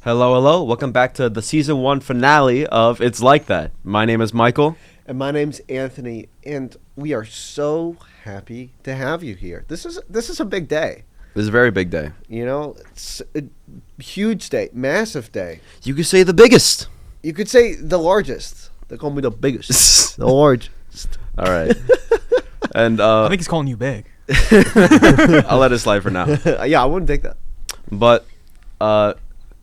Hello, hello. Welcome back to the season 1 finale of It's Like That. My name is Michael. And my name's Anthony, and we are so happy to have you here. This is a big day. This is a very big day. You know, it's a huge day, massive day. You could say the biggest. You could say the largest. They call me the biggest. The largest. All right. And I think he's calling you big. I'll let it slide for now. Yeah, I wouldn't take that. But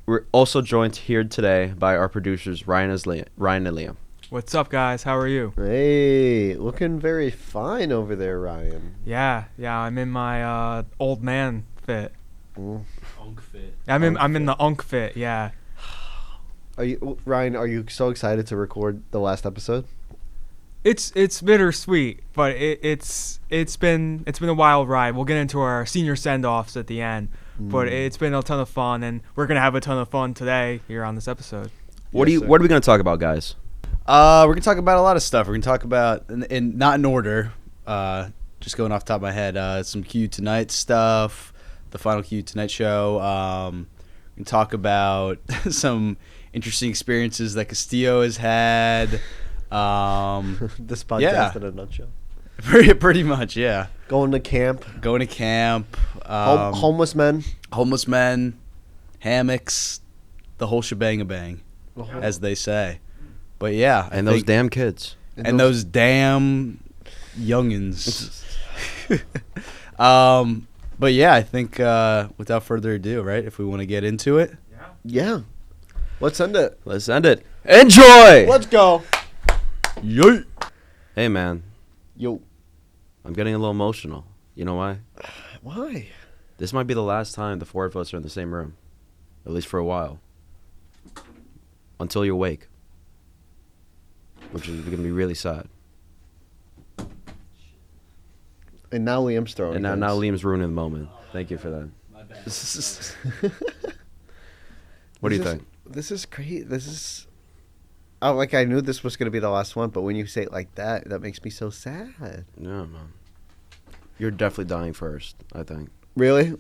we're also joined here today by our producers, Ryan and Liam. What's up, guys? How are you? Hey, looking very fine over there, Ryan. Yeah, I'm in my old man fit. Unk fit. I'm in the unk fit. Yeah. Ryan? Are you so excited to record the last episode? It's bittersweet, but it's been a wild ride. We'll get into our senior send-offs at the end, but it's been a ton of fun, and we're gonna have a ton of fun today here on this episode. What are we gonna talk about, guys? We're gonna talk about a lot of stuff. We're gonna talk about, in not in order, just going off the top of my head, some Q Tonight stuff, the final Q Tonight show. We can talk about some interesting experiences that Castillo has had. This podcast in a nutshell. Pretty much, yeah. Going to camp. Homeless men, hammocks, the whole shebang-a-bang, as they say. But yeah, And those damn kids. And those damn youngins. But yeah, I think without further ado, right? If we want to get into it. Yeah. Let's end it. Enjoy! Let's go. Yo. Hey, man. Yo. I'm getting a little emotional. You know why? Why? This might be the last time the four of us are in the same room. At least for a while. Until you wake. Which is going to be really sad. And now Liam's throwing. And now Liam's ruining the moment. Thank you for that. My bad. What do you think? This is great. This is... Oh, like I knew this was going to be the last one, but when you say it like that, that makes me so sad. Yeah, man. You're definitely dying first, I think. Really?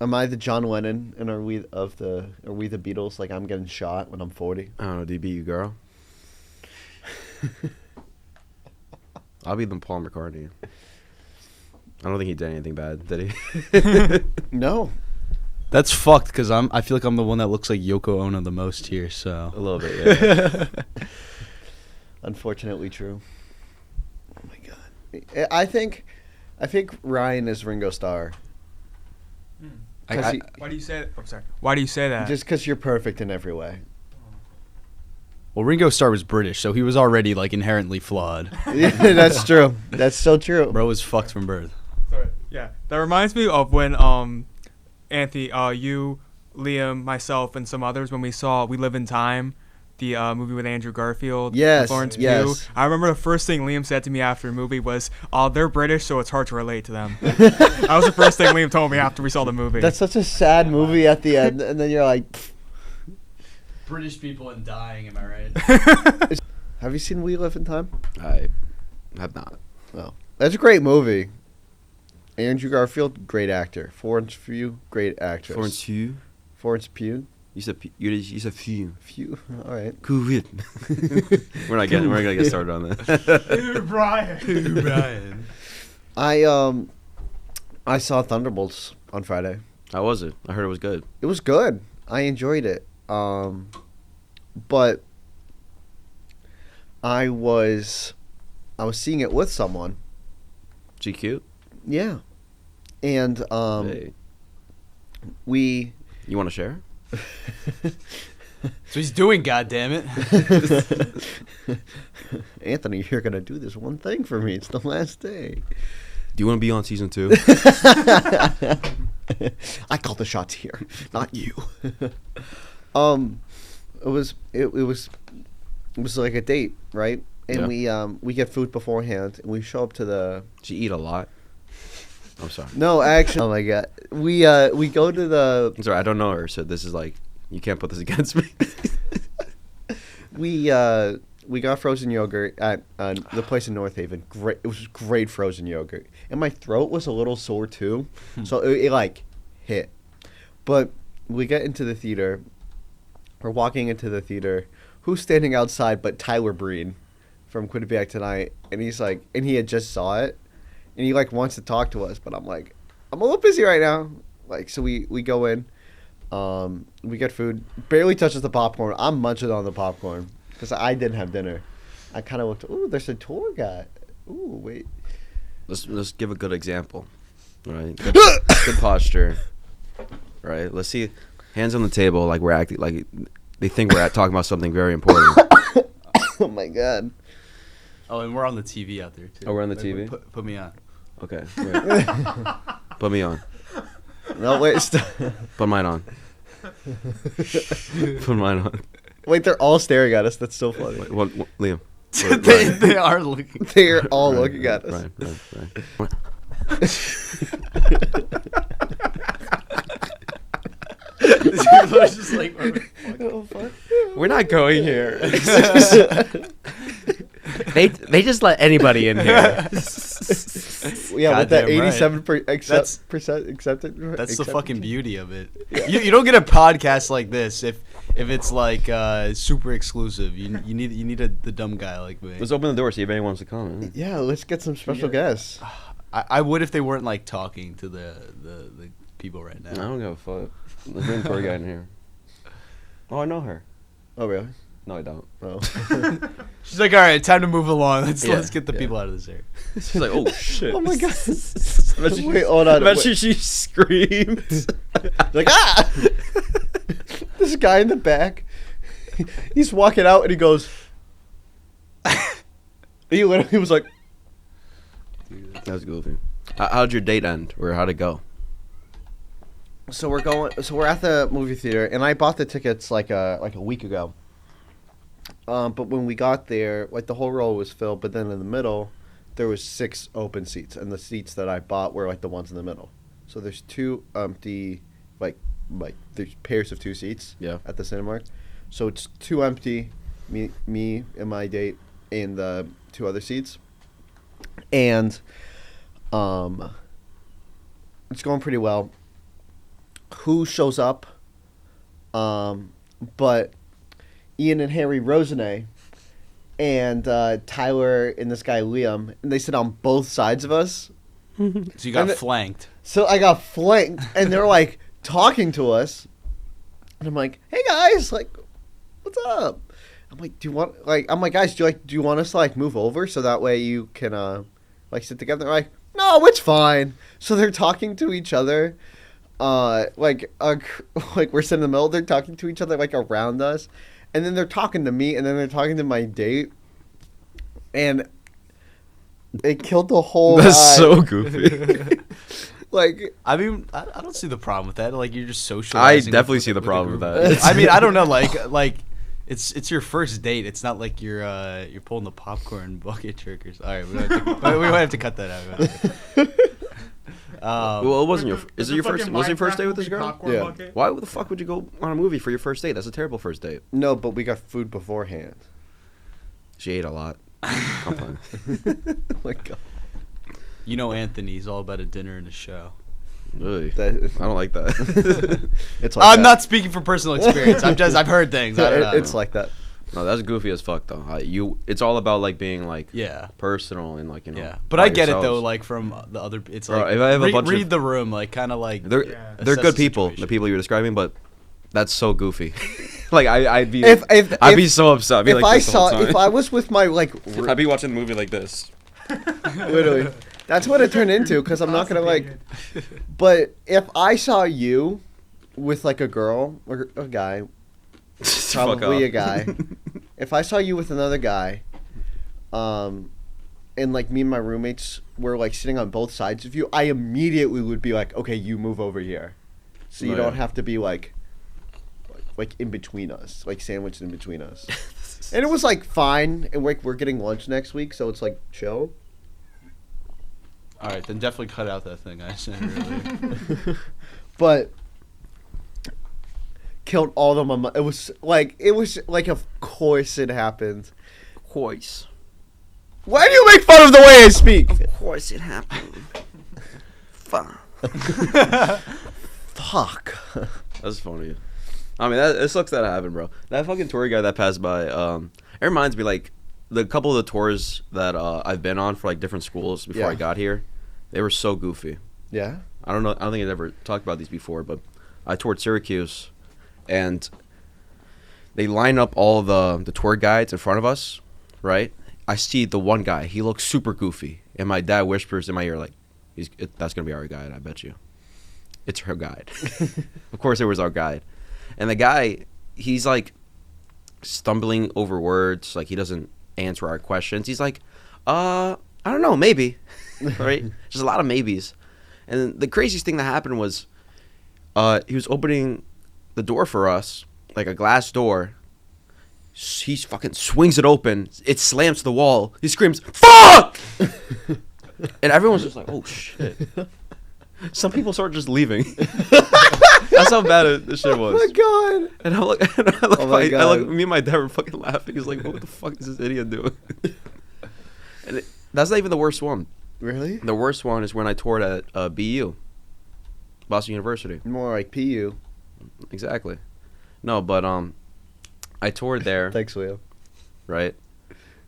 Am I the John Lennon, and are we the Beatles? Like I'm getting shot when I'm 40. I don't know. Do you beat you, girl? I'll be the Paul McCartney. I don't think he did anything bad, did he? No. That's fucked because I feel like I'm the one that looks like Yoko Ono the most here. So A little bit, yeah. Unfortunately true. Oh my god. I think Ryan is Ringo Starr. Why do you say that? I'm sorry. Why do you say that? Just because you're perfect in every way. Well, Ringo Starr was British, so he was already like inherently flawed. Yeah, that's true. That's so true. Bro was fucked from birth. Sorry. Yeah, that reminds me of when Anthony, you, Liam, myself, and some others when we Live in Time, the movie with Andrew Garfield, yes, Florence Pugh. yes. I remember the first thing Liam said to me after the movie was, they're British, so it's hard to relate to them. That was the first thing Liam told me after we saw the movie. That's such a sad movie at the end, and then you're like... Pfft. British people and dying, am I right? Have you seen We Live in Time? I have not. Oh, that's a great movie. Andrew Garfield, great actor. Florence Pugh, great actress. Florence Pugh. You said few. Pugh. All right. Cool. We're not gonna get started on that. Brian. I saw Thunderbolts on Friday. How was it? I heard it was good. It was good. I enjoyed it. But I was seeing it with someone. GQ? Yeah. And Hey. we... You want to share? So he's doing, goddammit. Anthony, you're going to do this one thing for me. It's the last day. Do you want to be on season 2? I call the shots here, not you. It was like a date, right? And we get food beforehand, and we show up to the... Did you eat a lot? I'm sorry. No, actually, oh my god, we go to the... I'm sorry, I don't know her, so this is like, you can't put this against me. We got frozen yogurt at the place in North Haven. Great, it was great frozen yogurt, and my throat was a little sore too, so it like hit. But we get into the theater, We're walking into the theater. Who's standing outside but Tyler Breen from Quinnipiac Tonight? And he's like, and he had just saw it, and he like wants to talk to us, but I'm like, I'm a little busy right now. Like, so we go in, we get food. Barely touches the popcorn. I'm munching on the popcorn because I didn't have dinner. I kind of looked. Ooh, there's a tour guide. Ooh, wait. Let's give a good example. Right. Good posture. Right. Let's see. Hands on the table, like we're acting, like they think we're talking about something very important. Oh my god. Oh, and we're on the TV out there too. Oh, we're on the TV. Put me on. Okay. Wait. Put me on. No, wait. Put mine on. Put mine on. Wait, they're all staring at us. That's so funny. Wait, what, Liam? They are looking. They're all looking at us. Right. People are just like, Oh, fuck. We're not going here. they just let anybody in here. Yeah, with that Goddamn 87% accepted. That's the fucking beauty of it. Yeah. You don't get a podcast like this if it's like super exclusive. You need the dumb guy like me. Let's open the door, see if anyone wants to come. Yeah, let's get some special guests. I would if they weren't like talking to the people right now. I don't give a fuck. Let's bring the tour guide in here. Oh, I know her. Oh, really? No, I don't. Oh. She's like, all right, time to move along. Let's get the yeah. people out of this area. She's like, oh shit. Oh my god. Wait, hold on. Imagine she screams. Like, ah! This guy in the back, he's walking out and he goes, he literally was like, That was goofy. How'd your date end, or how'd it go? So we're at the movie theater, and I bought the tickets like a week ago. But when we got there, like the whole row was filled, but then in the middle, there was 6 open seats, and the seats that I bought were like the ones in the middle. So there's 2 empty, like there's pairs of 2 seats. Yeah. At the Cinemark, so it's 2 empty, me and my date, and the 2 other seats, and it's going pretty well. Who shows up? But Ian and Harry Rosenay and Tyler and this guy Liam, and they sit on both sides of us. So you got flanked. So I got flanked, and they're like talking to us, and I'm like, "Hey guys, like, what's up?" I'm like, "Do you want like?" I'm like, "Guys, do you want us to like move over so that way you can like sit together?" They're like, "No, it's fine." So they're talking to each other. Like we're sitting in the middle, they're talking to each other like around us, and then they're talking to me, and then they're talking to my date, and it killed the whole That's vibe. so goofy. Like, I mean, I don't see the problem with that. Like, you're just I socializing. definitely see the problem with that. I mean, I don't know. Like it's your first date. It's not like you're pulling the popcorn bucket trickers. All right, we might have to cut that out. Well, it wasn't your. Is it your first? Was it your first date with this girl? Yeah. Bucket? Why the fuck would you go on a movie for your first date? That's a terrible first date. no, but we got food beforehand. She ate a lot. I'm fine. Oh my god. You know, Anthony's all about a dinner and a show. Really? That- I don't like that. It's like I'm that. not speaking from personal experience. I've heard things. I don't know. It's like that. No, that's goofy as fuck though. It's all about like being like Yeah. personal and like Yeah, but by I get it though. yourselves. Like from the other, it's Bro, like if I have a bunch of- read the room, like kind of like They're assess good the people, situation. the people you're describing, but that's so goofy. Like I'd be If be so upset. I'd be if like I this the whole saw time. if I was with my like I'd be watching the movie like this. literally, that's what it turned into. Because I'm not gonna like. But if I saw you with like a girl or a guy, Fuck probably a off. guy. If I saw you with another guy, and like me and my roommates were like sitting on both sides of you, I immediately would be like, okay, you move over here, so you Oh, don't yeah. have to be like in between us, like sandwiched in between us. And it was like fine, and we're getting lunch next week, so it's like chill. All right, then definitely cut out that thing I said earlier. But killed all the mama. It was like of course it happened. Of course. Why do you make fun of the way I speak? Of course it happened. Fuck. Fuck. That's funny. I mean, it sucks that happened, bro. That fucking tour guide that passed by, it reminds me, like, the couple of the tours that I've been on for, like, different schools before I got here, they were so goofy. Yeah? I don't think I'd ever talked about these before, but I toured Syracuse, and they line up all the tour guides in front of us, right? I see the one guy. He looks super goofy, and my dad whispers in my ear, like, that's going to be our guide, I bet you. It's her guide. Of course it was our guide. And the guy, he's like stumbling over words, like he doesn't answer our questions. He's like, I don't know, maybe. Right? Just a lot of maybes. And the craziest thing that happened was he was opening the door for us, like a glass door. He fucking swings it open. It slams to the wall. He screams, "Fuck!" And everyone's just like, oh shit. Some people start just leaving. That's how bad this shit was. Oh my god. And I look, me and my dad were fucking laughing. He's like, what the fuck is this idiot doing? And that's not even the worst one. Really? The worst one is when I toured at BU, Boston University. More like PU. Exactly. No, but I toured there. Thanks, Leo. Right?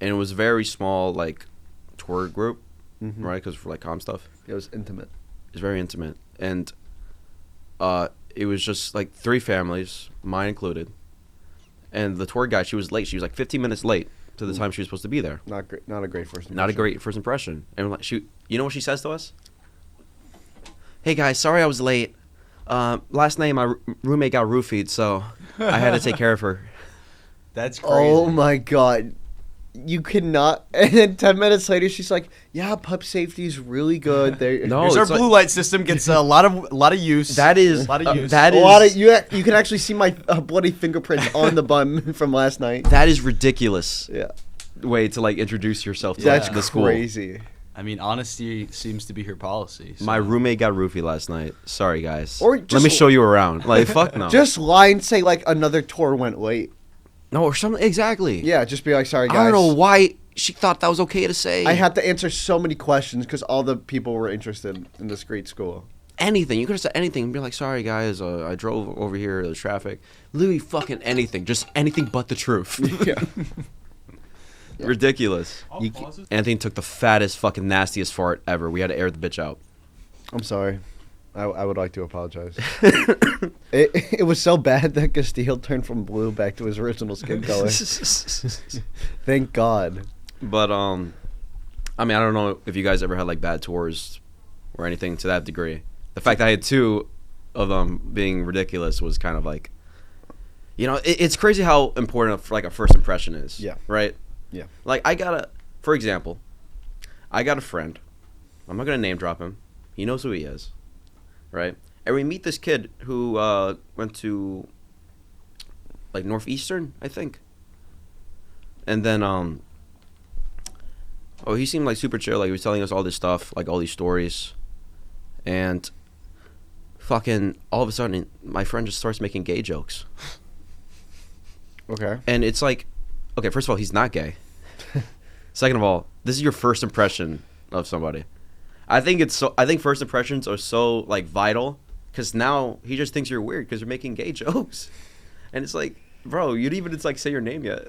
And it was very small, like, tour group, Mm-hmm. right? Because for, like, comm stuff. It was intimate. It's very intimate. And it was just, like, 3 families, mine included. And the tour guide, she was late. She was, like, 15 minutes late to the time she was supposed to be there. Not great. Not a great first impression. Not a great first impression. And like, you know what she says to us? Hey, guys, sorry I was late. Last night my roommate got roofied, so I had to take care of her. That's crazy. Oh my god. You cannot. And then 10 minutes later, she's like, "Yeah, pup safety is really good." No, Here's our it's like- blue light system gets a lot of use. That is a lot of use. that a is lot of you can actually see my bloody fingerprints on the bun from last night. that is ridiculous. Yeah, Way to like introduce yourself to that's the school. crazy. I mean, honesty seems to be her policy. So. My roommate got roofied last night. Sorry, guys. Or let just- me show you around. Like, fuck no. Just lie and say like another tour went late. No, or something. Exactly. Yeah, just be like, "Sorry, guys." I don't know why she thought that was okay to say. I had to answer so many questions because all the people were interested in this great school. anything. You could have said anything and be like, sorry, guys, I drove over here, the traffic. Literally fucking anything. Just anything but the truth. Yeah. Ridiculous. You Anthony took the fattest, fucking nastiest fart ever. We had to air the bitch out. I'm sorry. I would like to apologize. It was so bad that Castillo turned from blue back to his original skin color. Thank God. But, I mean, I don't know if you guys ever had, like, bad tours or anything to that degree. The fact that I had two of them being ridiculous was kind of like, you know, it's crazy how important, like, a first impression is. Yeah. Right? Yeah. Like, for example, I got a friend. I'm not going to name drop him. He knows who he is. Right? And we meet this kid who went to, like, Northeastern, I think. And then, he seemed, like, super chill. Like, he was telling us all this stuff, like, all these stories. And fucking, all of a sudden, my friend just starts making gay jokes. Okay. And it's like, okay, first of all, he's not gay. Second of all, this is your first impression of somebody. I think first impressions are so, like, vital, because now he just thinks you're weird because you're making gay jokes. And it's like, bro, you didn't even, like, say your name yet.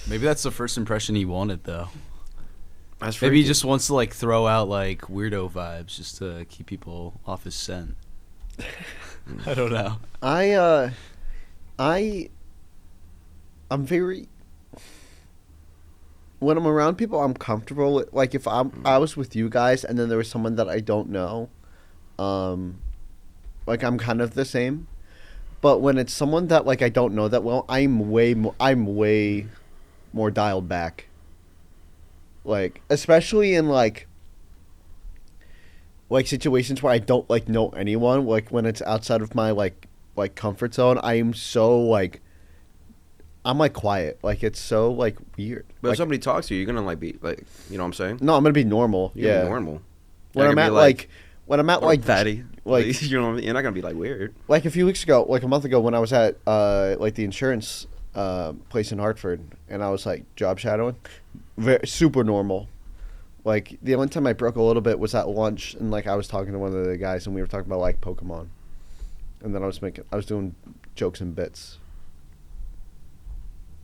Maybe that's the first impression he wanted, though. That's Maybe he freaky. just wants to, like, throw out, like, weirdo vibes just to keep people off his scent. I don't know. I'm very, when I'm around people, I'm comfortable with, like, if I was with you guys and then there was someone that I don't know, like, I'm kind of the same. But when it's someone that, like, I don't know that well, I'm way more dialed back. Like, especially in, like situations where I don't, like, know anyone, like, when it's outside of my, like comfort zone, I am so, like, I'm, like, quiet. Like, it's so, like, weird. But like, if somebody talks to you, you're gonna, like, be like, you know what I'm saying? no, I'm gonna be normal. You're gonna Yeah. be normal. When You're I'm gonna at, be like, when I'm at, like, fatty, like, you know, you're not gonna be like weird. like a few weeks ago, like a month ago, when I was at like the insurance place in Hartford, and I was, like, job shadowing, super normal. Like, the only time I broke a little bit was at lunch, and, like, I was talking to one of the guys, and we were talking about, like, Pokemon. and then I was doing jokes and bits.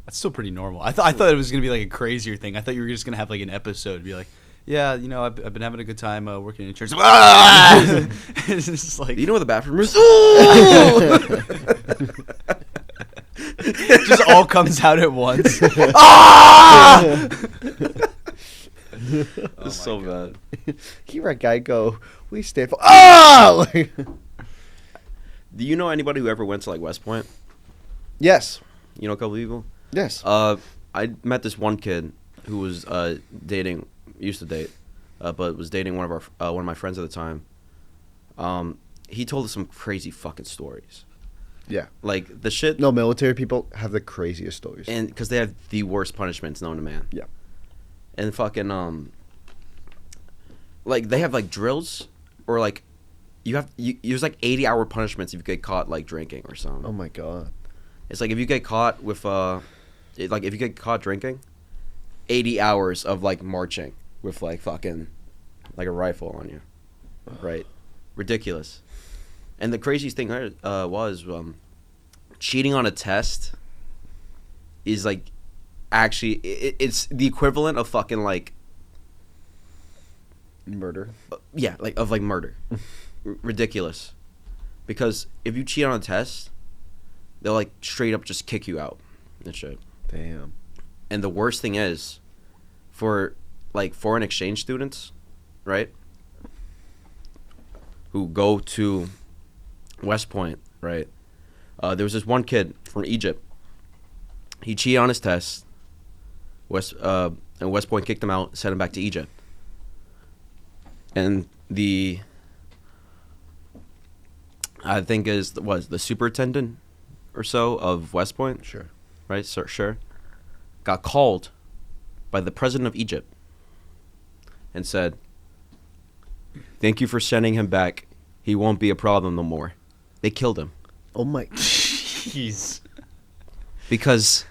That's still pretty normal. I thought it was gonna be like a crazier thing. I thought you were just gonna have like an episode, be like, yeah, I've been having a good time working in church. It's just like, Do you know where the bathroom is? it just all comes out at once. Ah! It's so bad. Hear that guy go, we stand for like, Do you know anybody who ever went to like West Point? yes, You know a couple people? yes. I met this one kid who was used to date, but was dating one of my friends at the time. He told us some crazy fucking stories. Yeah. Like the shit. No, military people have the craziest stories. And because they have the worst punishments known to man. Yeah. And fucking like they have like drills, or like there's like 80-hour punishments if you get caught like drinking or something. Oh my god. It's like if you get caught with if you get caught drinking, 80 hours of like marching with like fucking like a rifle on you, right? Ridiculous. And the craziest thing was cheating on a test is like actually it's the equivalent of fucking like Murder. yeah, like of like murder. Ridiculous. Because if you cheat on a test, they'll like straight up just kick you out and shit. Damn. And the worst thing is, for like foreign exchange students, right, who go to West Point, right, there was this one kid from Egypt. He cheated on his test. And West Point kicked him out, sent him back to Egypt. And I think the superintendent or so of West Point, Sure. right? Sure. Got called by the president of Egypt and said, "Thank you for sending him back. He won't be a problem no more." They killed him Oh my. Jeez. because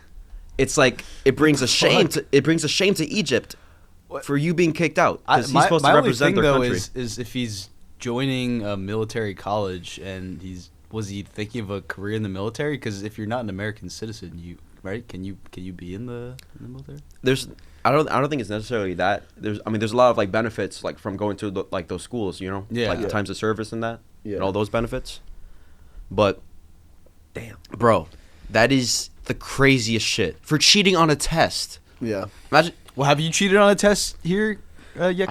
it's like it brings a shame to Egypt for you being kicked out, because he's supposed to represent their country. Is if he's joining a military college and was he thinking of a career in the military? Because if you're not an American citizen, can you be in the military? I don't think it's necessarily that. There's a lot of like benefits like from going to like those schools, you know, Yeah. like the times of service and that, Yeah. and all those benefits. But Damn. bro, that is the craziest shit for cheating on a test. Yeah. Imagine. Well, have you cheated on a test here yet?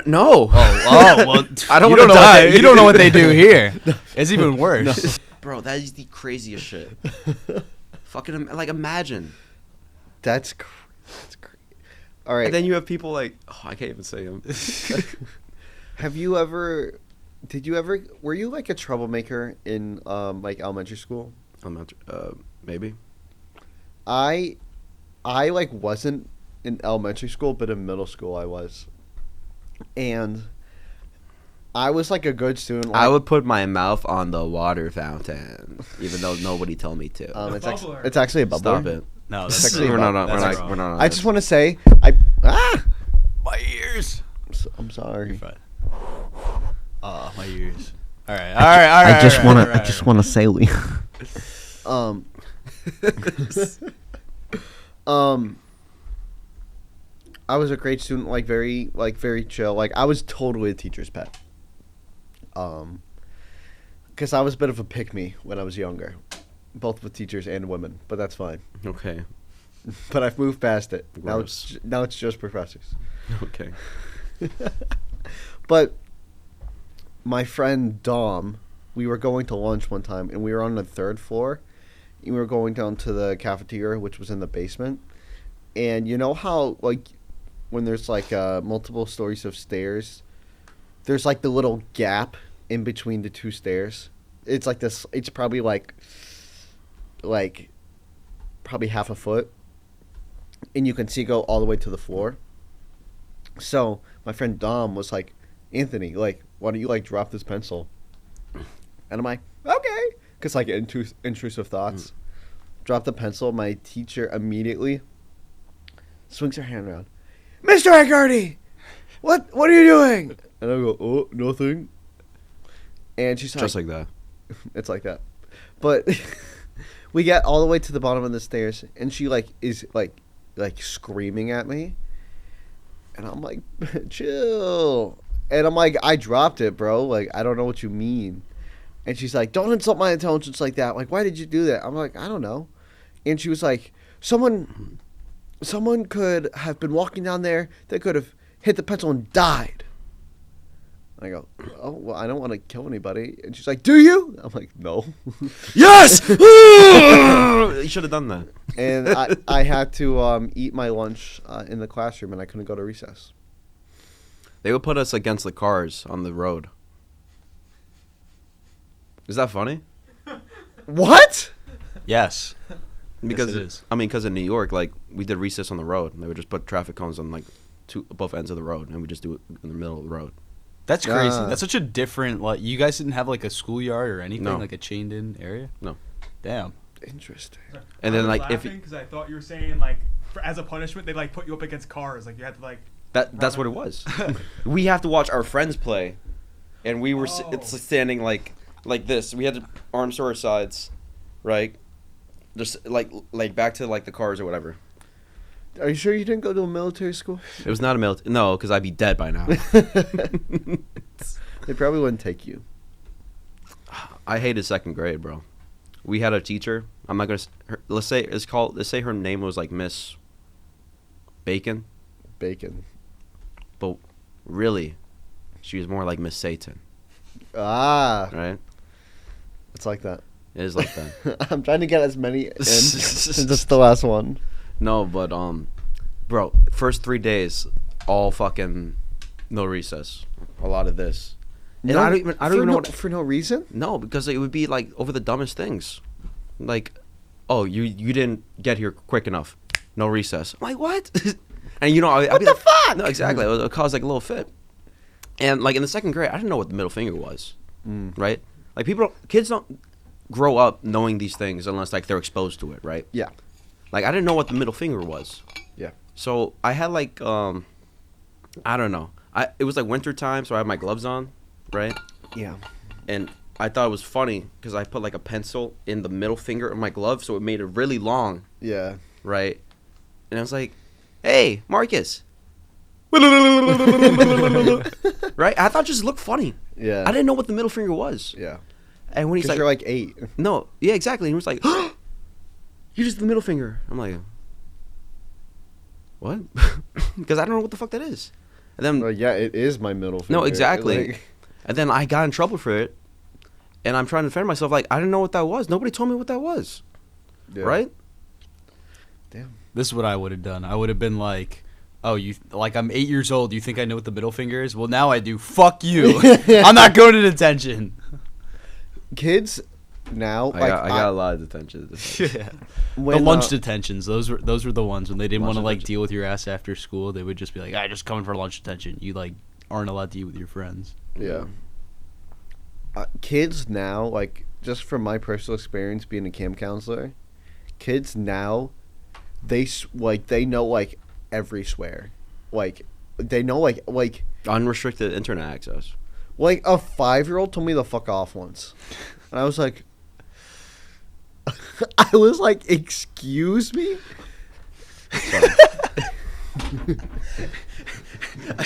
No. Oh, well, I don't you wanna know die. you don't know what they do here. It's even worse. Bro, that is the craziest shit. Fucking like imagine. That's crazy. All right. And then you have people like, I can't even say him. Were you like a troublemaker in like elementary school? I'm not. Maybe. I like wasn't in elementary school, but in middle school I was. And I was like a good student. Like, I would put my mouth on the water fountain, even though nobody told me to. it's actually a bubbler. Stop it. No, That's that's actually We're about- not. that's We're not. I just want to say my ears. I'm sorry. You're fine. Oh, my ears. All right. I just want to say we. I was a great student, like very chill. Like I was totally a teacher's pet. Because I was a bit of a pick-me when I was younger, both with teachers and women. But that's fine. Okay. But I've moved past it. Gross. Now it's just professors. Okay. But my friend Dom, we were going to lunch one time, and we were on the third floor. And we were going down to the cafeteria, which was in the basement. And you know how, like, when there's, like, multiple stories of stairs, there's, like, the little gap in between the two stairs? It's like this, it's probably, probably half a foot. And you can see go all the way to the floor. So my friend Dom was like, "Anthony, like, why don't you like drop this pencil?" And I'm like, "Okay," because like intrusive thoughts. Drop the pencil. My teacher immediately swings her hand around. "Mr. Aicardi, what are you doing?" And I go, "Oh, nothing." And she's Just like, like that. It's like that. But we get all the way to the bottom of the stairs, and she like is like screaming at me, and I'm like, chill. And I'm like, I dropped it, bro. Like, I don't know what you mean. And she's like, don't insult my intelligence like that. Like, why did you do that? I'm like, I don't know. And she was like, someone could have been walking down there. They could have hit the pencil and died. I go, oh, well, I don't want to kill anybody. And she's like, do you? I'm like, no. Yes! You should have done that. And I had to eat my lunch in the classroom, and I couldn't go to recess. They would put us against the cars on the road. Is that funny? What? Yes. Because it is. because in New York, like, we did recess on the road. And they would just put traffic cones on like both ends of the road, and we just do it in the middle of the road. That's crazy. That's such a different, like, you guys didn't have like a schoolyard or anything, No. like a chained in area? No. Damn. Interesting. And then like if because I thought you were saying like as a punishment they like put you up against cars, like you had to like. that's what it was. We have to watch our friends play, and we were it's standing like this. We had to arms to our sides, right? Just like back to like the cars or whatever. Are you sure you didn't go to a military school? It was not a military. No, because I'd be dead by now. They probably wouldn't take you. I hated second grade, bro. We had a teacher. I'm not gonna. Let's say her name was like Miss Bacon, Bacon. but really, she was more like Miss Satan, Ah, right? it's like that. It is like that. I'm trying to get as many in since it's the last one. No, but bro, first 3 days, all fucking no recess. A lot of this. And I don't even know what for no reason. No, because it would be like over the dumbest things. Like, oh, you didn't get here quick enough. No recess. I'm like, what? And you know, I'd be the like, fuck? No, exactly. It would cause like a little fit. And like in the second grade, I didn't know what the middle finger was. Right? Like kids don't grow up knowing these things unless like they're exposed to it, right? Yeah. Like I didn't know what the middle finger was. Yeah. So I had like I don't know. It was like winter time, so I had my gloves on, right? Yeah. And I thought it was funny because I put like a pencil in the middle finger of my glove, so it made it really long, Yeah. right? And I was like, "Hey, Marcus." Right? I thought it just looked funny. Yeah. I didn't know what the middle finger was. Yeah. And when he's Because like, you're like 8. "No, yeah, exactly," and he was like, "You just the middle finger." I'm like, "What?" Because I don't know what the fuck that is. And then Well, yeah, it is my middle finger. no, exactly. Like, And then I got in trouble for it, and I'm trying to defend myself. Like I didn't know what that was. Nobody told me what that was. yeah. Right? Damn. This is what I would have done. I would have been like, oh, I'm 8 years old. You think I know what the middle finger is? Well, now I do. Fuck you. I'm not going to detention. Kids now, I like got a lot of detention. Yeah. when, The lunch detentions. Those were the ones when they didn't Lunch want to like detention. deal with your ass after school. They would just be like, just coming for lunch detention. You like aren't allowed to eat with your friends. Yeah. Kids now, like, just from my personal experience being a camp counselor, kids now, they know like every swear, like they know like Unrestricted internet access. like a 5-year-old told me to fuck off once, and I was like, excuse me. I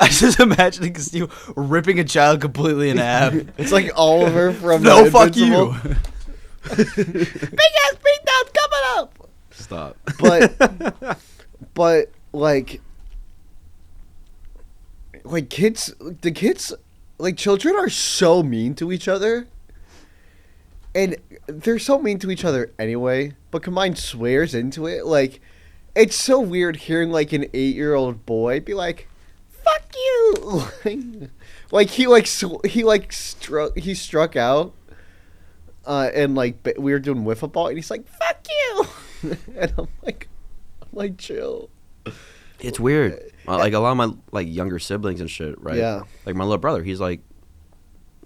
just imagining Castillo ripping a child completely in half. It's like Oliver from No, the fuck you. Invincible. Big ass beatdown coming up. Stop. But like kids, like children are so mean to each other, and they're so mean to each other anyway. But combine swears into it, like it's so weird hearing like an 8-year-old boy be like, "Fuck you," like he struck out, and like we were doing wiffle ball, and he's like, "Fuck you," and I'm like, chill. It's weird. Like a lot of my like younger siblings and shit, right? Yeah. Like my little brother, he's like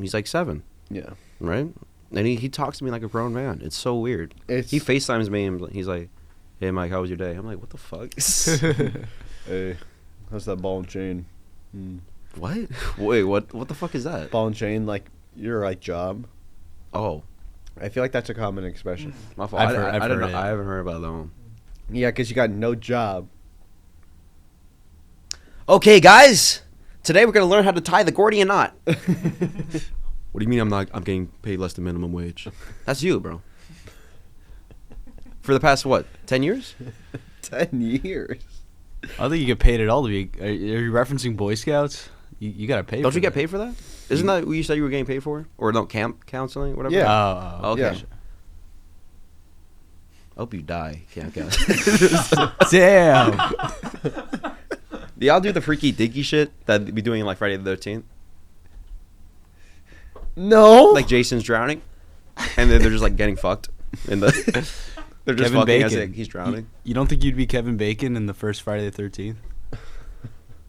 7, Yeah. right? And he talks to me like a grown man. It's so weird. He FaceTimes me and he's like, "Hey Mike, how was your day?" I'm like, "What the fuck?" Hey, how's that ball and chain? What? Wait, what the fuck is that? Ball and chain, like your like job. Oh, I feel like that's a common expression. my fault. I've I heard didn't know. it. I haven't heard about that one. Yeah, because you got no job. Okay, guys. Today we're gonna learn how to tie the Gordian knot. What do you mean I'm getting paid less than minimum wage? That's you, bro. For the past, what, 10 years? 10 years. I don't think you get paid at all to be. Are you referencing Boy Scouts? You gotta pay. Don't for you get that. paid for that? Isn't that what you said you were getting paid for? Or no, camp counseling, whatever? Yeah. Oh, Okay. Yeah. I hope you die, camp counseling. Damn. Do y'all do the freaky dinky shit that they be doing in like Friday the 13th? No. Like Jason's drowning, and then they're just like getting fucked. In the they're just Kevin fucking as Bacon. he's drowning. You don't think you'd be Kevin Bacon in the first Friday the 13th?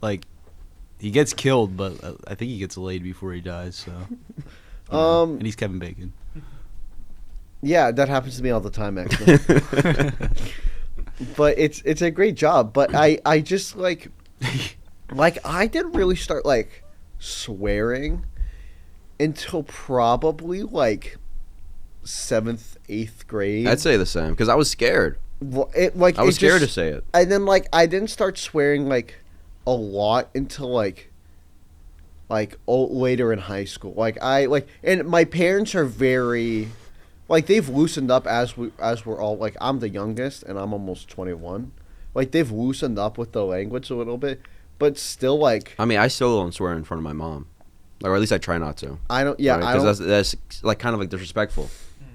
Like, he gets killed, but I think he gets laid before he dies. So, and he's Kevin Bacon. Yeah, that happens to me all the time, actually. But it's a great job. But I just like I didn't really start like swearing until probably like 7th, 8th grade. I'd say the same because I was scared. I I was scared to say it. And then like I didn't start swearing like a lot until like later in high school. And my parents are very like they've loosened up as we're all like I'm the youngest and I'm almost 21. Like they've loosened up with the language a little bit, but still like I mean, I still don't swear in front of my mom, or at least I try not to. I don't. Yeah, because that's like kind of like disrespectful.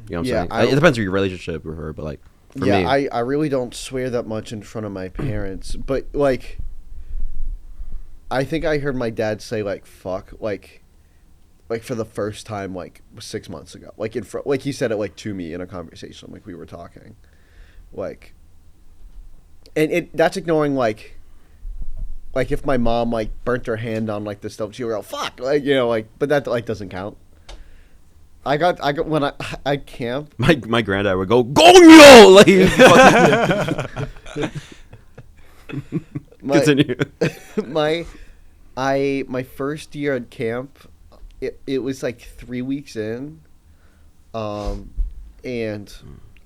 You know what I'm Yeah, saying? It depends on your relationship with her, but like for me, I really don't swear that much in front of my parents, but like I think I heard my dad say like fuck like for the first time like 6 months ago, like in front, like he said it like to me in a conversation, like we were talking, like, and that's ignoring like if my mom like burnt her hand on like the stove, she would go fuck, like you know, like, but that like doesn't count. I got when I camped. my granddad would go Gonyo like he fucking- Continue. My first year at camp, it was like 3 weeks in, and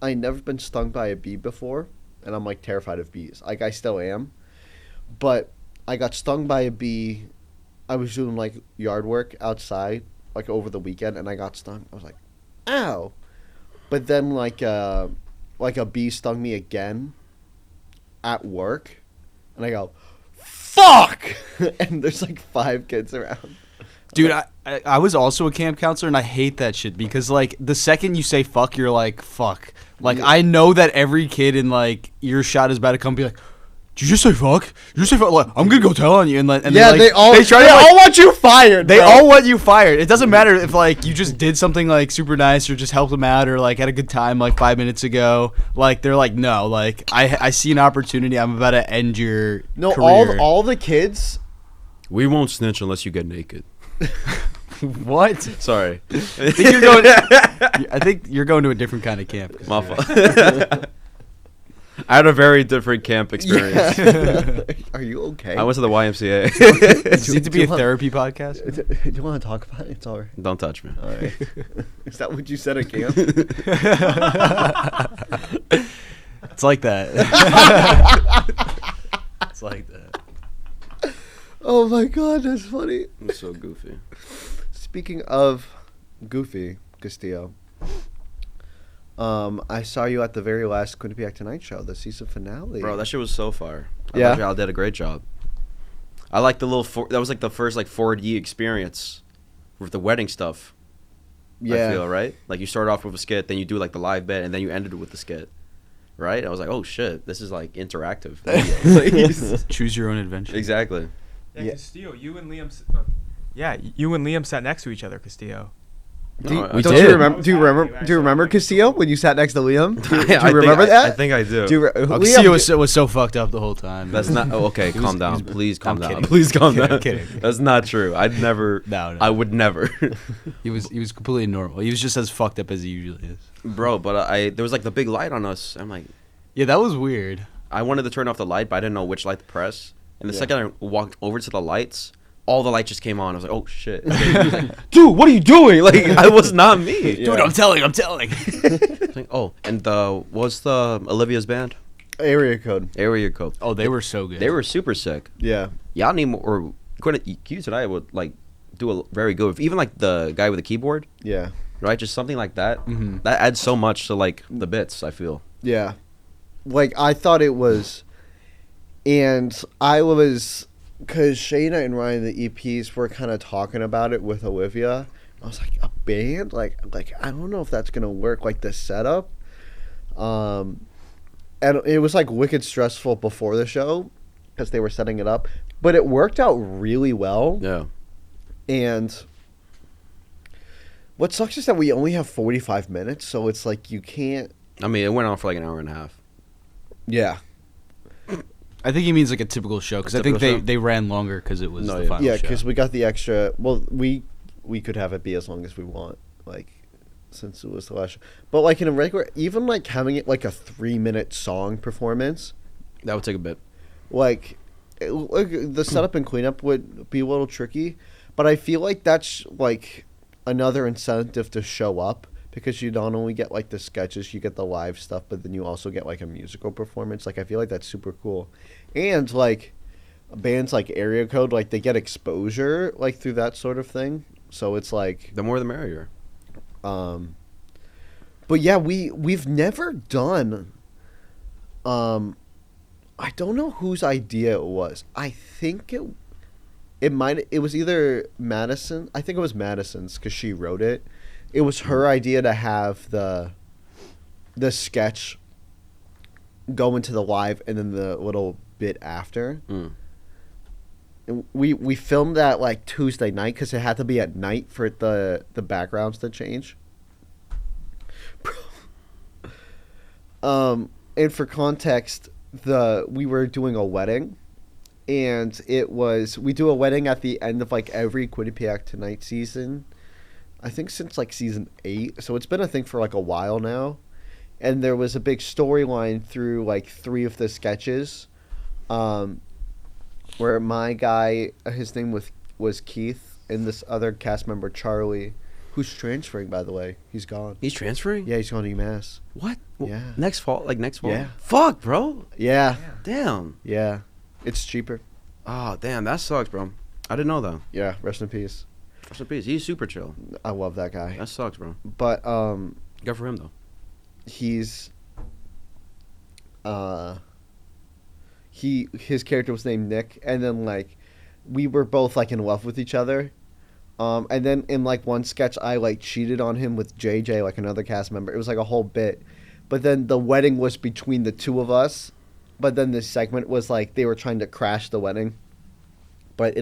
I never been stung by a bee before, and I'm like terrified of bees. Like I still am, but I got stung by a bee. I was doing like yard work outside like over the weekend, and I got stung. I was like, ow! But then like a bee stung me again at work, and I go, fuck! And there's like 5 kids around. Dude, I was also a camp counselor, and I hate that shit because, like, the second you say fuck, you're like, fuck. Like, I know that every kid in, like, earshot is about to come be like, did you just say fuck? Did you just say fuck? Like, I'm going to go tell on you. And Yeah, like, they all all want you fired, They bro. all want you fired. It doesn't matter if, like, you just did something, like, super nice or just helped them out or, like, had a good time, like, 5 minutes ago. Like, they're like, no. Like, I see an opportunity. I'm about to end your career. all the kids. We won't snitch unless you get naked. What? Sorry. I think you're going to a different kind of camp. My fault. I had a very different camp experience. Are you okay? I went to the YMCA. Does it need to be a therapy podcast? Do you want to talk about it? It's all right. Don't touch me. All right. Is that what you said at camp? It's like that. It's like that. Oh my god, that's funny. I'm so goofy. Speaking of goofy, Castillo, I saw you at the very last Quinnipiac Tonight Show, the season finale. Bro, that shit was so fire. Yeah? I thought y'all did a great job. I like the little that was like the first like 4D experience with the wedding stuff. Yeah. I feel, right? Like you start off with a skit, then you do like the live bit, and then you ended it with the skit. Right? I was like, oh shit, this is like interactive. Choose your own adventure. Exactly. Yeah, Castillo, you and Liam. You and Liam sat next to each other, Castillo. Do you, We don't did. you remember? Do you remember Castillo when you sat next to Liam? Do you I remember think, that? I think I do. Do you Oh, Liam, Castillo was so fucked up the whole time. That's not okay. He was- Calm down, he was- please. Calm I'm down, kidding. please. Calm Kidding, down. kidding. That's not true. I'd never. No. I would never. He was completely normal. He was just as fucked up as he usually is. Bro, but there was like the big light on us. I'm like, Yeah, that was weird. I wanted to turn off the light, but I didn't know which light to press. And the Yeah. second I walked over to the lights, all the lights just came on. I was like, oh shit. And then he was like, dude, what are you doing? Like, I was not me. Dude, I'm telling. Like, oh, and what's the Olivia's band? Area Code. Area Code. Oh, they were so good. They were super sick. Yeah. Y'all need more. Or Q tonight would like do a very good. Even like the guy with the keyboard, Yeah. right? Just something like that. Mhm. That adds so much to like the bits. I feel. Yeah. Like, I thought it was, and I was, because Shayna and Ryan, the EPs, were kind of talking about it with Olivia. I was like, a band? Like I don't know if that's going to work, like the setup. And it was like wicked stressful before the show because they were setting it up. But it worked out really well. Yeah. And what sucks is that we only have 45 minutes, so it's like you can't. I mean, it went on for like an hour and a half. Yeah. I think he means like a typical show because I think Typical show? they ran longer because it was No, the yeah. final Yeah, show. because we got the extra. Well, we could have it be as long as we want, like, since it was the last show. But like in a regular, even like having it like a 3-minute song performance, That would take a bit. like the setup and cleanup would be a little tricky. But I feel like that's like another incentive to show up. Because you don't only get, like, the sketches, you get the live stuff, but then you also get, like, a musical performance. Like, I feel like that's super cool. And, like, bands like Area Code, like, they get exposure, like, through that sort of thing. So it's, like... The more the merrier. But, yeah, we've never done... I don't know whose idea it was. I think it was either Madison. I think it was Madison's, because she wrote it. It was her idea to have the sketch go into the live and then the little bit after. Mm. And we filmed that like Tuesday night because it had to be at night for the backgrounds to change. And for context, we were doing a wedding, and we do a wedding at the end of like every Quinnipiac Tonight season. I think since like season 8, so it's been a thing for like a while now. And there was a big storyline through like 3 of the sketches, where my guy, his name was Keith, and this other cast member Charlie, who's transferring, by the way. He's gone. He's transferring? Yeah, he's going to UMass. What? Yeah. Next fall? Like next fall? Yeah. Fuck, bro. Yeah, Damn. yeah, it's cheaper. Oh, damn. That sucks, bro. I didn't know that. Yeah, rest in peace. Rest in peace. He's super chill. I love that guy. That sucks, bro. But Good for him, though. he's his character was named Nick, and then like we were both like in love with each other, and then in like one sketch I like cheated on him with JJ, like another cast member. It was like a whole bit, but then the wedding was between the two of us, but then this segment was like they were trying to crash the wedding, but I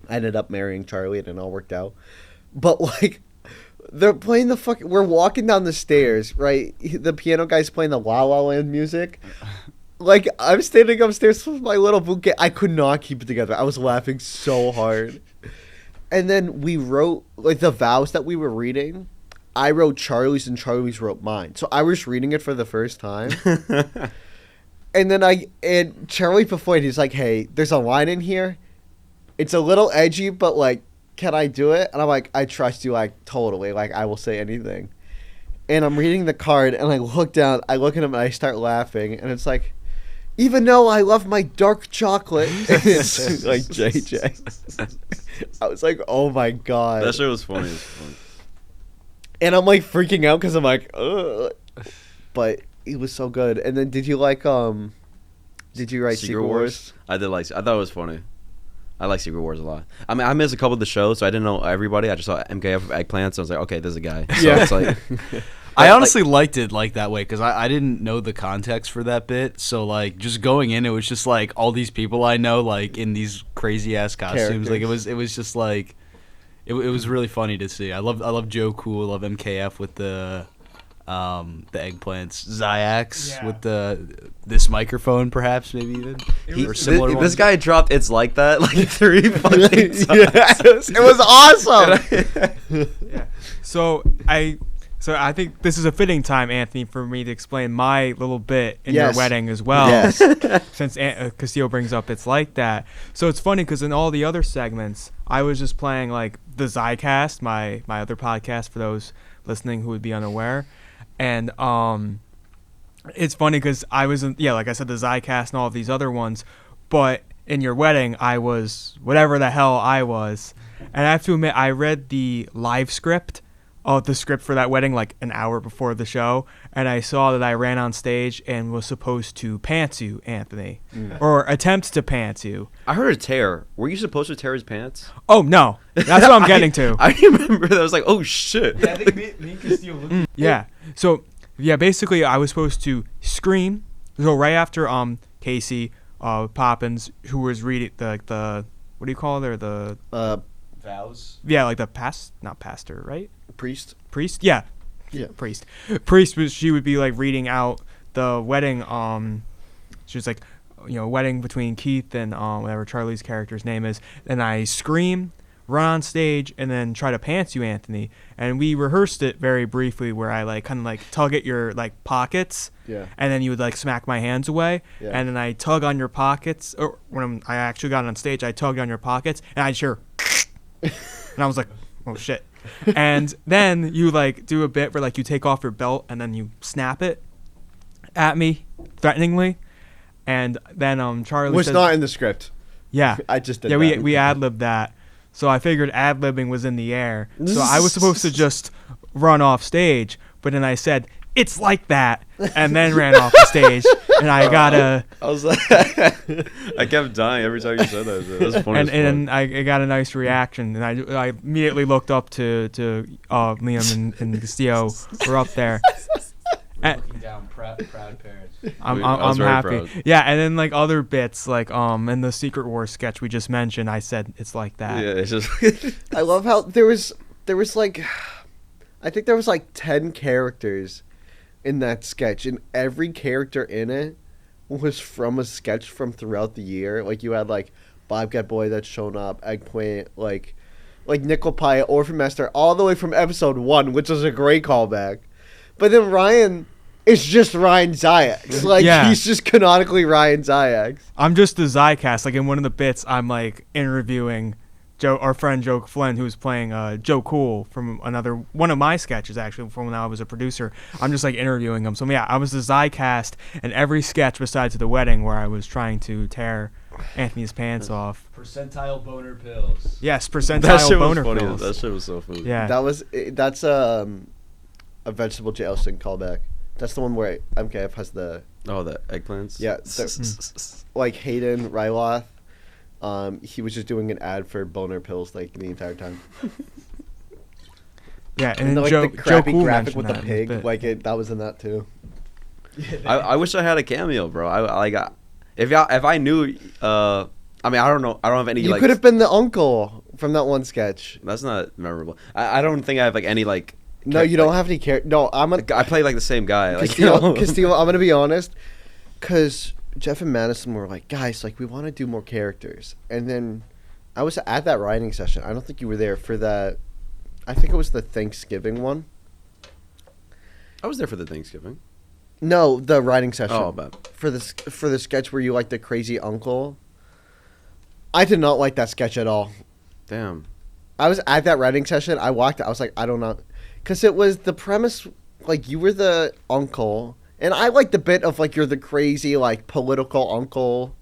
ended up marrying Charlie and it all worked out. But like they're playing we're walking down the stairs, right? The piano guy's playing the La La Land music. Like, I'm standing upstairs with my little bouquet. I could not keep it together. I was laughing so hard. And then we wrote, like, the vows that we were reading. I wrote Charlie's and Charlie's wrote mine. So I was reading it for the first time. And then Charlie before it, he's like, hey, there's a line in here. It's a little edgy, but, like, can I do it? And I'm like, I trust you, like, totally. Like, I will say anything. And I'm reading the card, and I look down, I look at him, and I start laughing. And it's like, even though I love my dark chocolate. It's like JJ. I was like, oh, my God. That shit was funny as fuck. And I'm, like, freaking out because I'm like, ugh. But it was so good. And then did you write Secret Wars? I thought it was funny. I like Secret Wars a lot. I mean, I missed a couple of the shows, so I didn't know everybody. I just saw MKF Eggplants, so I was like, okay, this is a guy. So Yeah. it's like, I honestly liked it like that way because I didn't know the context for that bit. So like just going in, it was just like all these people I know like in these crazy ass costumes. Like it was just like it was really funny to see. I love Joe Cool. I love MKF with the eggplants. Ziaks with this microphone, perhaps maybe even or similar. this guy dropped "It's Like That" like 3 fucking times. Yes, it was awesome. Yeah. So So I think this is a fitting time, Anthony, for me to explain my little bit in Yes. your wedding as well. Yes. Since Castillo brings up it's like that. So it's funny because in all the other segments, I was just playing like the Zicast, my other podcast for those listening who would be unaware. And it's funny because I was, like I said, the Zicast and all of these other ones. But in your wedding, I was whatever the hell I was. And I have to admit, I read the live script. The script for that wedding like an hour before the show, and I saw that I ran on stage and was supposed to pants you, Anthony, or attempt to pants you. I heard a tear. Were you supposed to tear his pants? Oh no, that's what I'm getting to. I remember that. I was like, oh shit. Yeah, I think me and Castillo. Yeah. So basically, I was supposed to scream. So right after Casey Poppins, who was reading the what do you call it? The Vows. Yeah, like the not pastor, right? Priest. Yeah. Yeah. Priest she would be like reading out the wedding. She was like, wedding between Keith and whatever Charlie's character's name is. And I scream, run on stage, and then try to pants you, Anthony. And we rehearsed it very briefly, where I like kind of like tug at your like pockets. Yeah. And then you would like smack my hands away. Yeah. And then I tug on your pockets. Or when I actually got on stage, I tugged on your pockets, and I hear, and I was like, oh shit. And then you like do a bit where like you take off your belt and then you snap it at me threateningly, and then Charlie Was says, not in the script. yeah, I just did yeah, that. we ad-libbed that. So I figured ad-libbing was in the air. So I was supposed to just run off stage, but then I said, it's like that, and then ran off the stage, and I got a... I was like, I kept dying every time you said that. It was funny. And I got a nice reaction, and I immediately looked up to Liam and Castillo were up there. Looking down, proud parents. I'm very happy. proud. Yeah, and then like other bits, like in the Secret Wars sketch we just mentioned, I said it's like that. Yeah, it's just. I love how there was like, I think there was like 10 characters in that sketch, and every character in it was from a sketch from throughout the year. Like you had like Bobcat Boy that's shown up, Eggplant, like Nickel Pie, Orphan Master, all the way from episode 1, which was a great callback. But then Ryan is just Ryan Ziaks. Like he's just canonically Ryan Ziaks. I'm just the Zicast. Like in one of the bits, I'm like interviewing our friend Joe Flynn, who's playing Joe Cool from one of my sketches, actually, from when I was a producer. I'm just like interviewing him. So yeah, I was the Zicast in every sketch besides the wedding, where I was trying to tear Anthony's pants off. Percentile boner pills. Yes, That percentile shit was boner funny. pills. That shit was so funny. Yeah. That's a Vegetable J. Elston callback. That's the one where MKF has the Oh, the eggplants. Yeah, like Hayden Ryloth. He was just doing an ad for boner pills like the entire time. Yeah, and And then like Joe the crappy Cool graphic mentioned with the that in his pig, bit. that was in that too. I wish I had a cameo, bro. If I knew. I mean, I don't know. I don't have any. You could have been the uncle from that one sketch. That's not memorable. I don't think I have like any like. No, you don't have any character. No, I'm a I play like the same guy. Like, Castillo, I'm gonna be honest, because Jeff and Madison were like, guys, like we want to do more characters, and then I was at that writing session. I don't think you were there for that. I think it was the Thanksgiving one. I was there for the Thanksgiving. No, the writing session. Oh, bad. For the sketch where you like the crazy uncle. I did not like that sketch at all. Damn. I was at that writing session. I walked out. I was like, I don't know. Because it was the premise, like, you were the uncle. And I like the bit of, like, you're the crazy, like, political uncle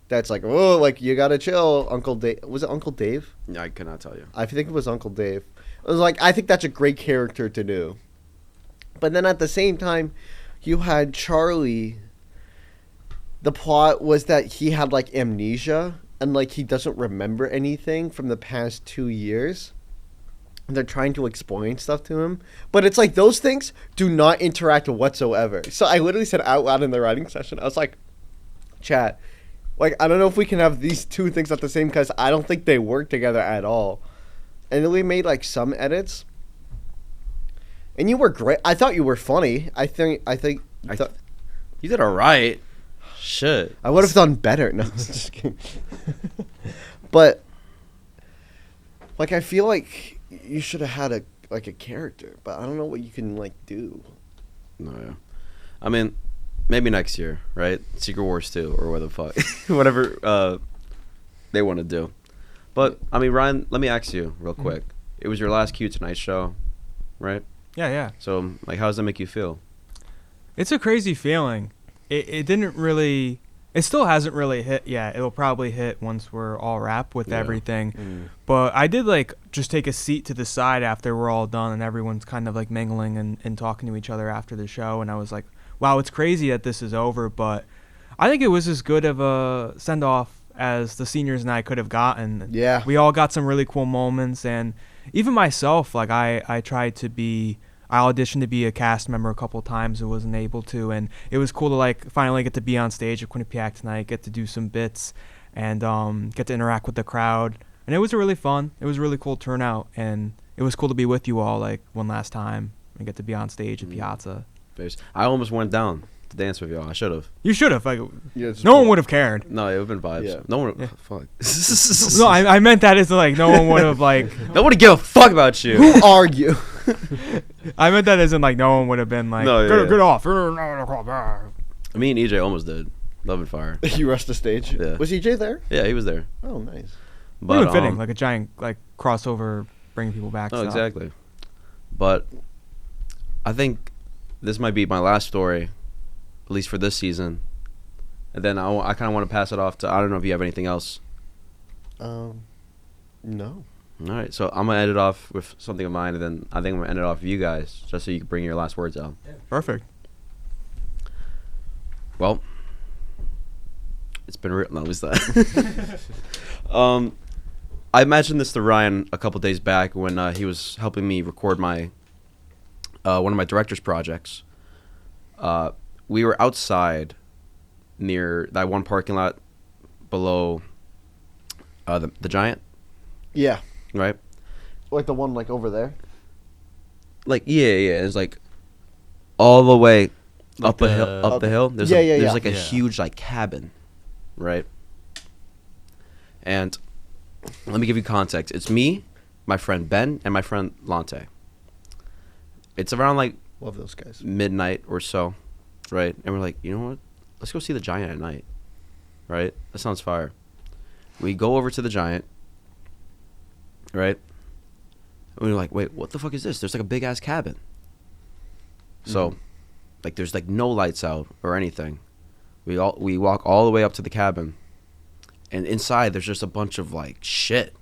that's like, oh, like, you gotta chill, Uncle Dave. Was it Uncle Dave? I cannot tell you. I think it was Uncle Dave. It was like, I think that's a great character to do. But then at the same time, you had Charlie. The plot was that he had, like, amnesia. And, like, he doesn't remember anything from the past 2 years. And they're trying to explain stuff to him. But it's like, those things do not interact whatsoever. So I literally said out loud in the writing session, I was like, chat, like, I don't know if we can have these two things at the same, because I don't think they work together at all. And then we made, like, some edits. And you were great. I thought you were funny. I think You did all right. Shit. I would have done better. No, just kidding. But, like, I feel like you should have had like a character, but I don't know what you can like do. No, yeah. I mean, maybe next year, right? Secret Wars 2 or whatever the fuck, whatever they want to do. But I mean, Ryan, let me ask you real quick. It was your last Q Tonight show, right? Yeah. So, like, how does that make you feel? It's a crazy feeling. It didn't really. It still hasn't really hit yet. It'll probably hit once we're all wrapped with everything. But I did like just take a seat to the side after we're all done and everyone's kind of like mingling and talking to each other after the show. And I was like, wow, it's crazy that this is over. But I think it was as good of a send off as the seniors and I could have gotten. Yeah. We all got some really cool moments. And even myself, like I tried to be. I auditioned to be a cast member a couple of times and wasn't able to, and it was cool to like finally get to be on stage at Quinnipiac tonight, get to do some bits, and get to interact with the crowd. And it was really fun. It was a really cool turnout, and it was cool to be with you all like one last time and get to be on stage at Piazza. I almost went down to dance with y'all. I should have. You should have. Like, Yeah, no one would have cared. No, it would have been vibes. Yeah. No one. Yeah. Fuck. No, I meant that as like no one would have like. No one would give a fuck about you. Who are you? I meant that as in like no one would have been like No, yeah, get off. Me and EJ almost did. Love and Fire. You rushed the stage. Yeah. Was EJ there? Yeah, he was there. Oh, nice. But But fitting, like a giant like crossover, bringing people back. No, stuff. exactly. But I think this might be my last story, at least for this season. And then I kind of want to pass it off to, I don't know if you have anything else. No. All right, so I'm going to end it off with something of mine, and then I think I'm going to end it off with you guys, just so you can bring your last words out. Perfect. Well, it's been real. No, what's that? I mentioned this to Ryan a couple days back when he was helping me record my one of my director's projects. We were outside near that one parking lot below the Giant, Yeah. right? Like the one like over there. Like yeah, it's like all the way Like up the hill. Up the hill. There's there's like a Yeah. huge like cabin, right? And let me give you context. It's me, my friend Ben, and my friend Lante. It's around like Love those guys. midnight or so, right? And we're like, you know what? Let's go see the Giant at night, right? That sounds fire. We go over to the Giant, right? And we're like, wait, what the fuck is this? There's like a big ass cabin. So, like, there's like no lights out or anything. We walk all the way up to the cabin, and inside there's just a bunch of like shit.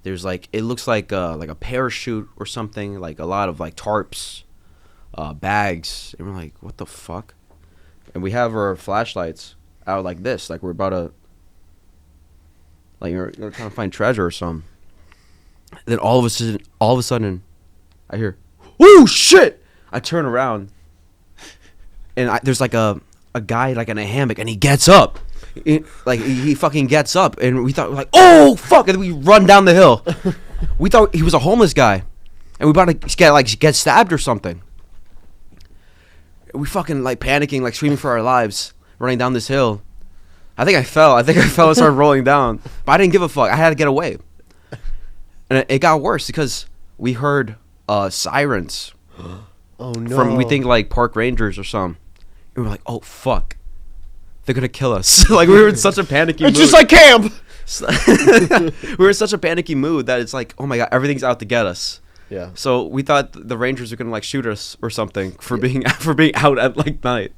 There's like, it looks like a parachute or something, like a lot of like tarps, bags, and we're like, what the fuck? And we have our flashlights out like this, like we're about to, like you're trying to find treasure or something. Then all of a sudden, I hear, "Oh shit!" I turn around, and there's like a guy like in a hammock, and he gets up. He fucking gets up, and we thought like, oh fuck, and then we run down the hill. We thought he was a homeless guy, and we about to get stabbed or something. We fucking like panicking, like screaming for our lives, running down this hill. I think I fell and started rolling down, but I didn't give a fuck. I had to get away, and it got worse because we heard sirens Oh no. from we think like park rangers or something. And we were like, oh fuck. They're gonna kill us. Like we were in such a panicky mood. It's just like camp. We were in such a panicky mood that it's like, oh my god, everything's out to get us. Yeah. So we thought the Rangers were gonna like shoot us or something for being out at like night.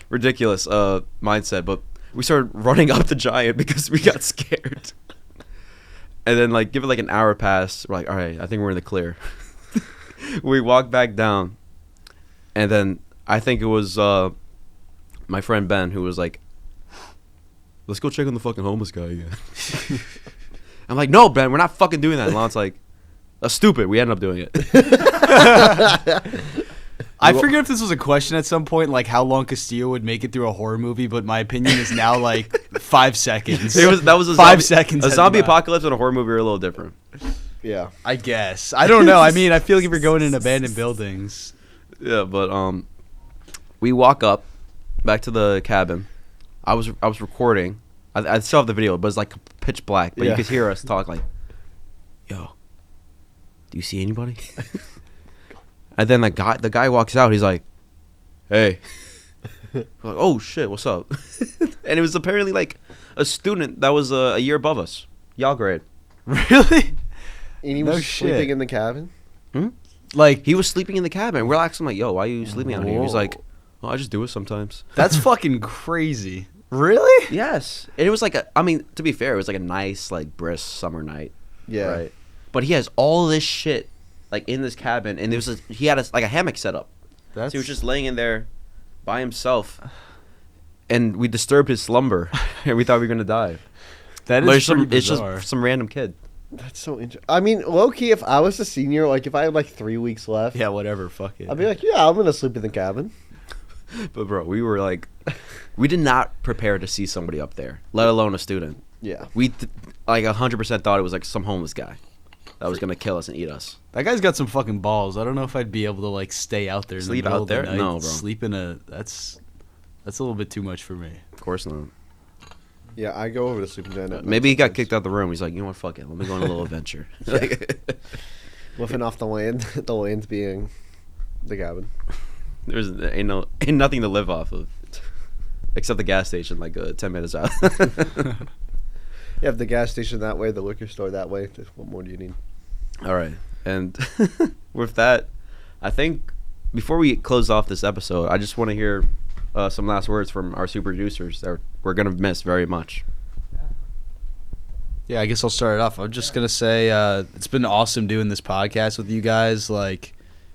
Ridiculous mindset, but we started running up the Giant because we got scared. And then like give it like an hour pass, we're like, all right, I think we're in the clear. We walked back down, and then I think it was my friend Ben who was like, let's go check on the fucking homeless guy again. I'm like, no, Ben, we're not fucking doing that. And Lon's like, that's stupid. We ended up doing it. I forget if this was a question at some point, like how long Castillo would make it through a horror movie, but my opinion is now like 5 seconds. That was a 5 zombie, seconds. A at zombie the most. apocalypse and a horror movie are a little different. Yeah. I guess. I don't know. I mean, I feel like if you're going in abandoned buildings. Yeah, but we walk up back to the cabin. I was recording. I still have the video, but it's like pitch black. But you Yeah. could hear us talk like, "Yo, do you see anybody? And then the guy walks out. He's like, hey. We're like, oh shit, what's up? And it was apparently like a student that was a year above us, y'all grade. Really? And he No was shit. sleeping in the cabin. Like, He was sleeping in the cabin. We're asking like, yo, why are you sleeping out here? He's like, oh, I just do it sometimes. that's fucking crazy. Really? Yes. And it was like I mean, to be fair, it was like a nice, like, brisk summer night. Yeah. Right. But he has all this shit, like, in this cabin. And he had a hammock set up. So he was just laying in there by himself. And we disturbed his slumber. And we thought we were going to die. That But is pretty it's bizarre. just some random kid. That's so interesting. I mean, low key, if I was a senior, like if I had like 3 weeks left, Yeah, whatever. Fuck it. I'd be like, yeah, I'm gonna sleep in the cabin. But, bro, we were like, we did not prepare to see somebody up there, let alone a student. Yeah. We, like, 100% thought it was like some homeless guy that was going to kill us and eat us. That guy's got some fucking balls. I don't know if I'd be able to like stay out there. In Sleep the middle out there? Of the night, No, bro. Sleep in that's a little bit too much for me. Of course not. Yeah, I go over to sleep in the night. Maybe he got kicked out the room. He's like, you know what, fuck it. Let me go on a little adventure. Whiffing off the land, the land being the cabin. Ain't nothing to live off of. Except the gas station, like 10 minutes out. You have the gas station that way, the liquor store that way. What more do you need? All right. And with that, I think before we close off this episode, I just want to hear some last words from our super producers that we're going to miss very much. Yeah, I guess I'll start it off. I'm just gonna say it's been awesome doing this podcast with you guys. Like,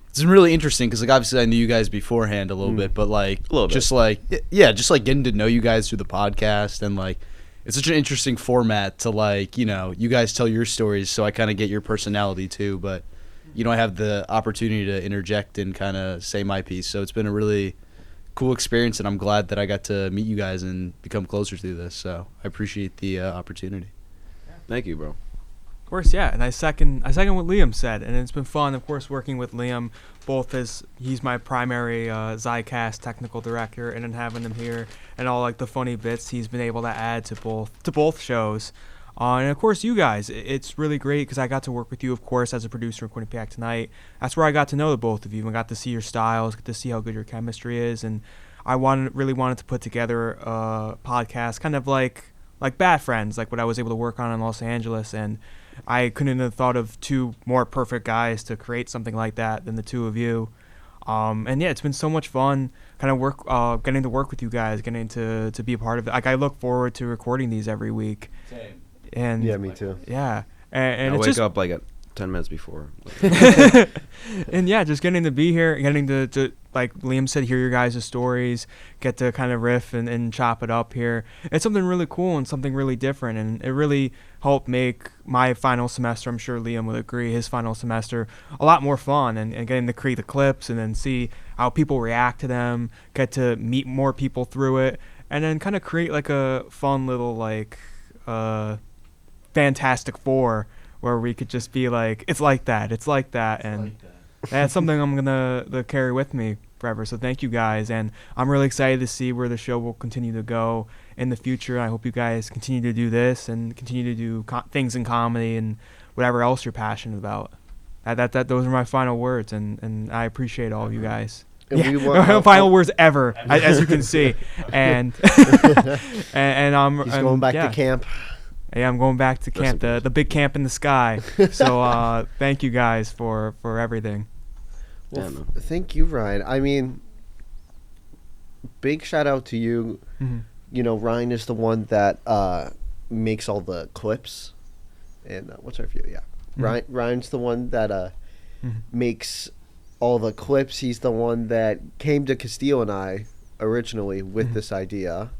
it's been really interesting because, like, obviously I knew you guys beforehand a little bit, but like, A little bit. just like, yeah, just like getting to know you guys through the podcast, and like, it's such an interesting format to like, you know, you guys tell your stories, so I kind of get your personality too, but you know, I have the opportunity to interject and kind of say my piece. So it's been a really cool experience, and I'm glad that I got to meet you guys and become closer through this. So I appreciate the opportunity. Thank you, bro. Of course, yeah, and I second what Liam said, and it's been fun, of course, working with Liam, both as he's my primary Zicast technical director, and then having him here and all like the funny bits he's been able to add to both shows, and of course you guys. It's really great because I got to work with you, of course, as a producer in Quinnipiac Tonight. That's where I got to know the both of you and got to see your styles, get to see how good your chemistry is, and I really wanted to put together a podcast, kind of like Bad Friends, like what I was able to work on in Los Angeles, and I couldn't have thought of two more perfect guys to create something like that than the two of you. And yeah, it's been so much fun kind of getting to work with you guys, getting to be a part of it. Like, I look forward to recording these every week. Same. And Yeah, me too. yeah. And I it's wake just up like at 10 minutes before. and yeah, just getting to be here, getting to like Liam said, hear your guys' stories, get to kind of riff and chop it up here. It's something really cool and something really different, and it really helped make my final semester, I'm sure Liam would agree, his final semester a lot more fun, and getting to create the clips and then see how people react to them, get to meet more people through it, and then kind of create like a fun little like Fantastic Four where we could just be like, it's like that, and that's something I'm gonna carry with me forever. So thank you guys, and I'm really excited to see where the show will continue to go in the future. I hope you guys continue to do this and continue to do things in comedy and whatever else you're passionate about. Those are my final words, and I appreciate all of you guys. And Yeah, we want- final words ever, as you can see, and and I'm He's going back yeah. to camp. Yeah, I'm going back to camp, the big camp in the sky. So thank you guys for everything. Well, Yeah, no. thank you, Ryan. I mean, big shout out to you. Mhm. You know, Ryan is the one that makes all the clips. And what's our view? Yeah. Ryan's the one that Mhm. makes all the clips. He's the one that came to Castillo and I originally with this idea.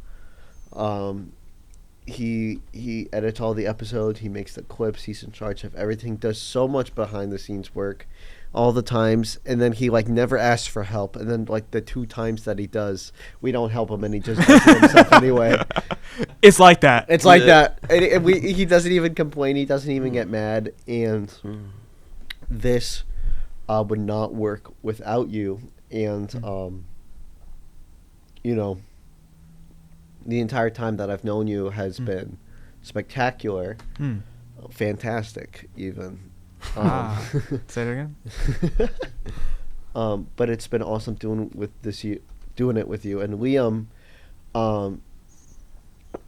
He edits all the episodes. He makes the clips. He's in charge of everything. Does so much behind the scenes work, all the times. And then he like never asks for help. And then like the 2 times that he does, we don't help him, and he just does it himself anyway. It's like that. It's like that. And he doesn't even complain. He doesn't even get mad. And this would not work without you. And you know, the entire time that I've known you has been spectacular, fantastic even. Say it again. But it's been awesome doing it with you and Liam.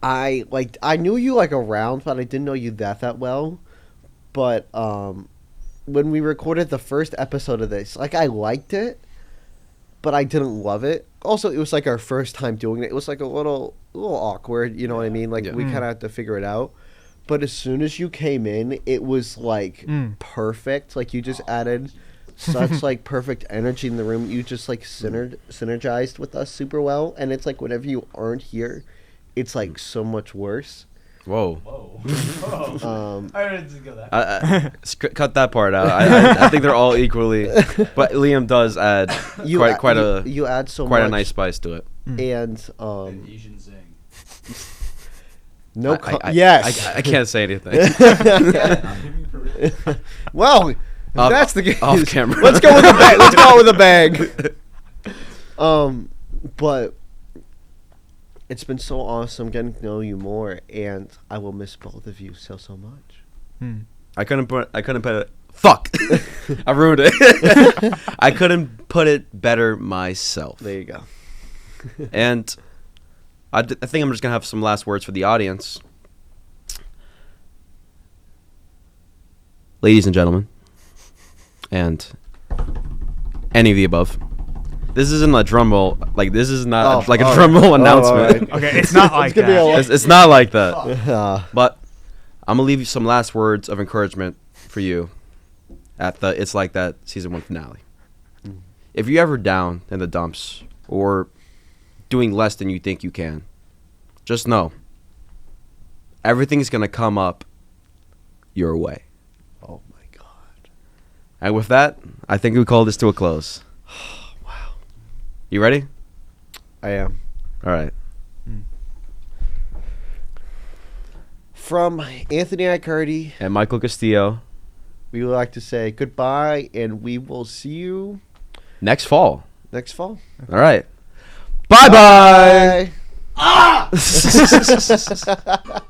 I knew you like around, but I didn't know you that well. But when we recorded the first episode of this, like I liked it, but I didn't love it. Also, it was like our first time doing it. It was like a little awkward, you know what I mean? Like we kind of had to figure it out. But as soon as you came in, it was like perfect. Like you just added such like perfect energy in the room. You just like synergized with us super well. And it's like whenever you aren't here, it's like so much worse. Whoa. I didn't go that. Cut that part out. I think they're all equally, but Liam does add You add so quite much. a nice spice to it. And Asian zing. no, yes. I can't say anything. Well, if that's the case. Off camera. Let's go with the bag. Let's go with the bag. But it's been so awesome getting to know you more, and I will miss both of you so much. I couldn't put it. Fuck. I ruined it. I couldn't put it better myself. There you go. And I think I'm just gonna have some last words for the audience. Ladies and gentlemen, and any of the above. This isn't a drum roll. Like this is not a drum roll announcement. Right. Okay, it's not like that. It's not like that. But I'm gonna leave you some last words of encouragement for you at the It's Like That season 1 finale. If you're ever down in the dumps or doing less than you think you can, just know everything's gonna come up your way. Oh my God. And with that, I think we call this to a close. You ready? I am. All right. From Anthony Aicardi, And Michael Castillo. we would like to say goodbye, and we will see you Next fall. next fall. All right. Bye-bye. Bye.